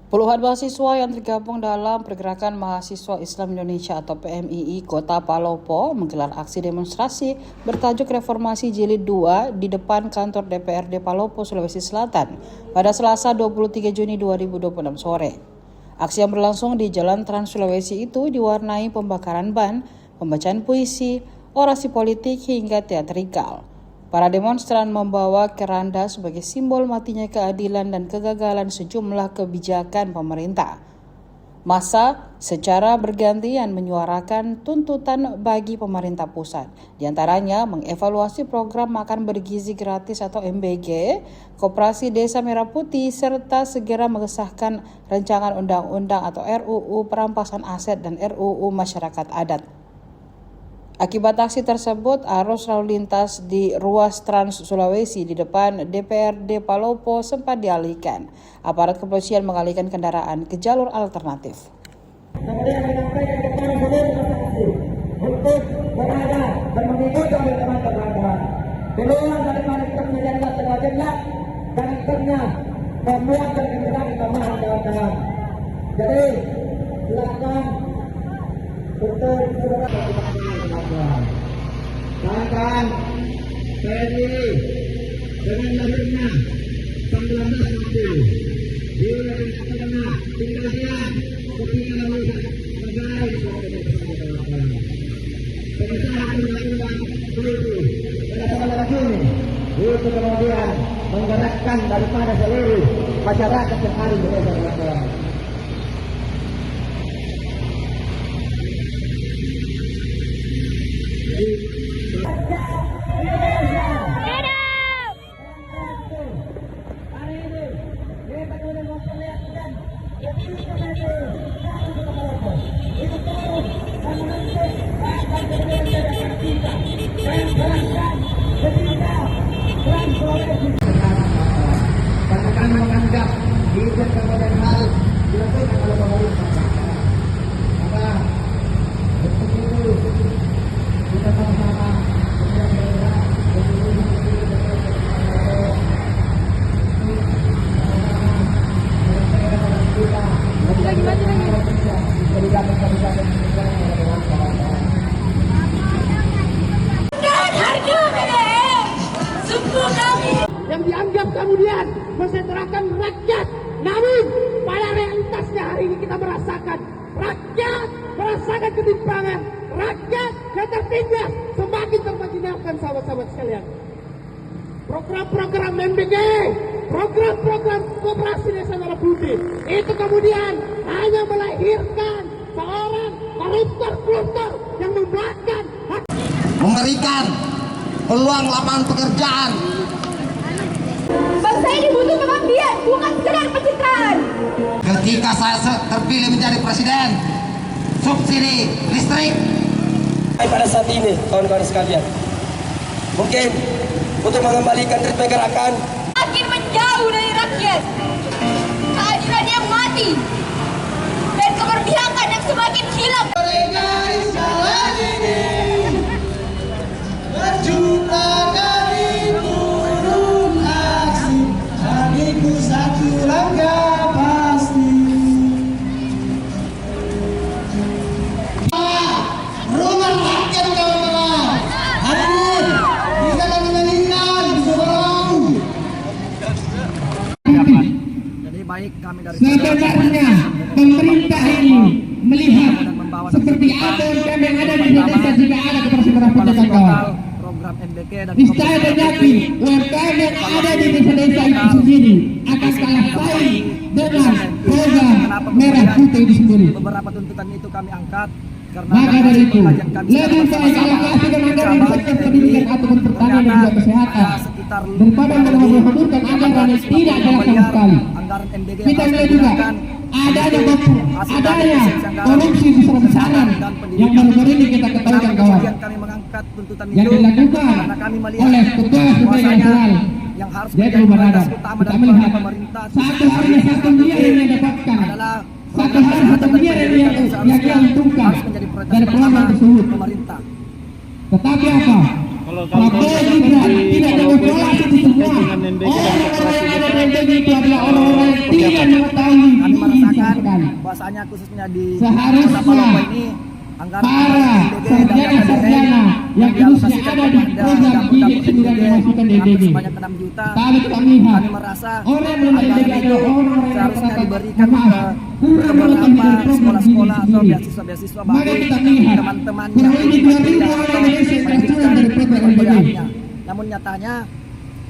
Puluhan mahasiswa yang tergabung dalam Pergerakan Mahasiswa Islam Indonesia atau PMII Kota Palopo menggelar aksi demonstrasi bertajuk Reformasi Jilid 2 di depan kantor DPRD Palopo, Sulawesi Selatan pada Selasa 23 Juni 2026 sore. Aksi yang berlangsung di Jalan Trans Sulawesi itu diwarnai pembakaran ban, pembacaan puisi, orasi politik hingga teatrikal. Para demonstran membawa keranda sebagai simbol matinya keadilan dan kegagalan sejumlah kebijakan pemerintah. Massa secara bergantian menyuarakan tuntutan bagi pemerintah pusat, diantaranya mengevaluasi program makan bergizi gratis atau MBG, Koperasi Desa Merah Putih, serta segera mengesahkan rancangan undang-undang atau RUU perampasan aset dan RUU masyarakat adat. Akibat aksi tersebut, arus lalu lintas di ruas Trans Sulawesi di depan DPRD Palopo sempat dialihkan. Aparat kepolisian mengalihkan kendaraan ke jalur alternatif. Kemudian menyampaikan kepada saudara-saudara untuk berada dan mengikuti teman-teman keluar daripada kita menjadi selanjutnya dan akhirnya membuat dan menjadi tambahan kawan-kawan. Jadi silakan untuk kawan-kawan PNI dengan lahirnya 1960 di wilayah Tengah tinggal diam ketika lalu negara pengesahan undang-undang itu kemudian menggerakkan daripada seluruh masyarakat yang ada di desa. Katakan menganggap itu kemudian hal dilakukan oleh pemerintah. Maka untuk itu kita sama-sama yang dianggap kemudian mensejahterakan rakyat, namun pada realitasnya hari ini kita merasakan rakyat merasakan ketimpangan, rakyat yang tertindas semakin termarginalkan. Sahabat-sahabat sekalian, program-program MBG, program-program Koperasi Desa Merah Putih itu kemudian hanya melahirkan seorang koruptor yang membakar memberikan peluang lapangan pekerjaan. Bangsa ini butuh pengabdian, bukan sekedar pencitraan. Ketika saya terpilih menjadi presiden, subsidi listrik. Pada saat ini, kawan-kawan sekalian, mungkin untuk mengembalikan ritme gerakan Makin menjauh dari rakyat, keadilan yang mati, dan keberpihakan yang semakin hilang. Berjuta kali turun aksi, hatiku satu langkah pasti. Rumah rakyat kawan-kawan, hadir bisa kami meninggal di Semarang. jadi baik kami dari Sebenarnya pemerintah ini melihat seperti apa yang ada di Indonesia jika ada Koperasi Merah Putih kawan. program MBK dan Niscaya terjadi UMKM yang ada di desa-desa itu sendiri akan kalah saing dengan program Merah Putih itu sendiri. beberapa tuntutan itu kami angkat karena Maka dari itu, kajian kami lebih baik alokasi dan anggaran sektor pendidikan ataupun pertanian dan juga kesehatan daripada menghadurkan anggaran yang tidak jelas sama sekali. anggaran MBG Kita lihat juga adanya korupsi besar-besaran yang baru-baru ini kita ketahui kawan. kami mengangkat tuntutan Yang itu dilakukan karena kami melihat oleh ketua nasional yang harus dia menjadi belum ada. prioritas utama Kita dan melihat pemerintah satu harinya satu miliar yang dia dapatkan, adalah satu hari satu miliar yang dia untungkan dari program tersebut. pemerintah. Tetapi apa? Kalau tidak ada moderasi di semua. Orang-orang MBG itu adalah orang-orang yang tidak mengetahui Kami merasakan sekali. bahwasanya khususnya di Seharusnya Kota Palopo ini anggaran para sarjana yang usia ada di program ini sudah dimasukkan di DBG. sebanyak 6 juta. Tapi kita lihat Kami merasa orang yang anggaran itu orang seharusnya diberikan ke beberapa sekolah-sekolah atau beasiswa-beasiswa bagi teman-teman yang ingin berkuliah atau melanjutkan perkuliahannya. Namun nyatanya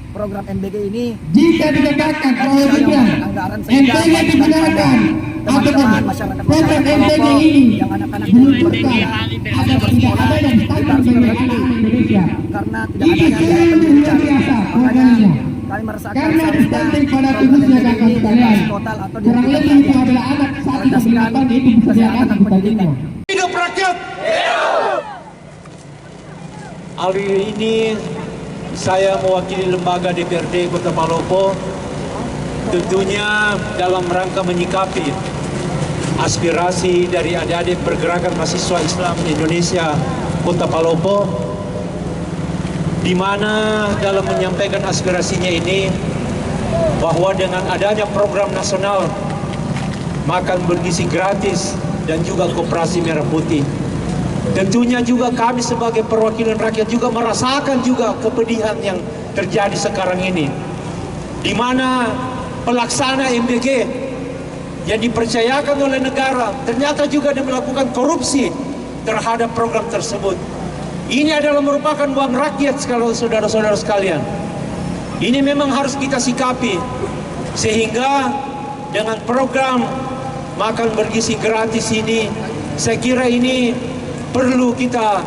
program MBG ini jika dikatakan bahwa tidak anggaran sehingga MBG digunakan teman-teman masyarakat program MBG Palopo ini yang anak-anak ini bersekolah ada tidak ada yang ditanggung harus oleh berhenti anak Indonesia. karena tidak adanya biaya pendidikan. Makanya kami merasakan Karena seharusnya dipenting pada program tubuhnya MBG kakak ini sekalian. dibahas total atau Kurang dihentikan lebih itu saja. adalah anak 1 sampai 8 itu bisa Kesehatan diangkat dan kita pendidikan. Hidup rakyat. Hari ini saya mewakili lembaga DPRD Kota Palopo, tentunya dalam rangka menyikapi aspirasi dari adik-adik pergerakan mahasiswa Islam Indonesia Kota Palopo, di mana dalam menyampaikan aspirasinya ini bahwa dengan adanya program nasional makan bergizi gratis dan juga koperasi merah putih, tentunya juga kami sebagai perwakilan rakyat juga merasakan juga kepedihan yang terjadi sekarang ini, di mana pelaksana MBG yang dipercayakan oleh negara ternyata juga melakukan korupsi terhadap program tersebut. Ini adalah merupakan uang rakyat, saudara-saudara sekalian. Ini memang harus kita sikapi, sehingga dengan program makan bergizi gratis ini, saya kira ini perlu kita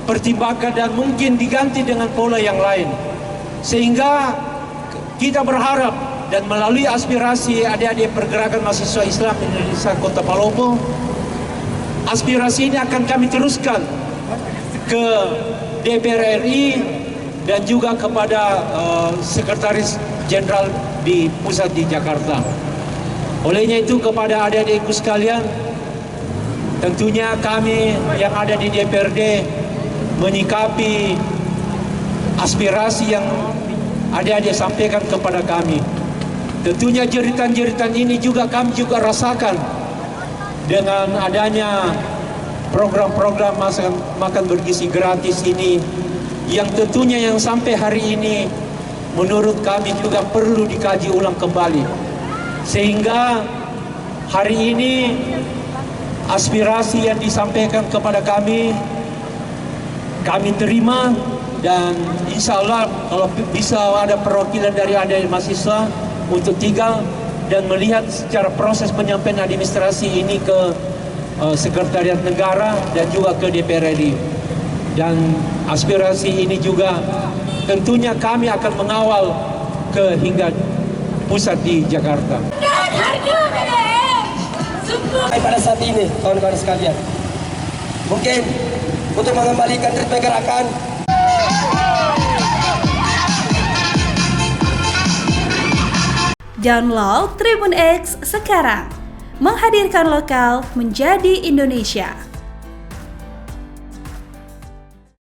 pertimbangkan dan mungkin diganti dengan pola yang lain, sehingga kita berharap dan melalui aspirasi adik-adik pergerakan mahasiswa Islam Indonesia Kota Palopo, aspirasi ini akan kami teruskan ke DPR RI dan juga kepada Sekretaris Jenderal di pusat di Jakarta. Olehnya itu kepada adik-adikku sekalian, tentunya kami yang ada di DPRD menyikapi aspirasi yang adik-adik sampaikan kepada kami. Tentunya jeritan-jeritan ini juga kami juga rasakan dengan adanya program-program makan bergizi gratis ini, yang tentunya yang sampai hari ini menurut kami juga perlu dikaji ulang kembali, sehingga hari ini aspirasi yang disampaikan kepada kami terima, dan insya Allah kalau bisa ada perwakilan dari adik mahasiswa untuk tinggal dan melihat secara proses penyampaian administrasi ini ke Sekretariat Negara dan juga ke DPR RI. Dan aspirasi ini juga tentunya kami akan mengawal ke hingga pusat di Jakarta. Pada saat ini, kawan-kawan sekalian, mungkin untuk mengembalikan ritme gerakan, download Tribun X sekarang, menghadirkan lokal menjadi Indonesia.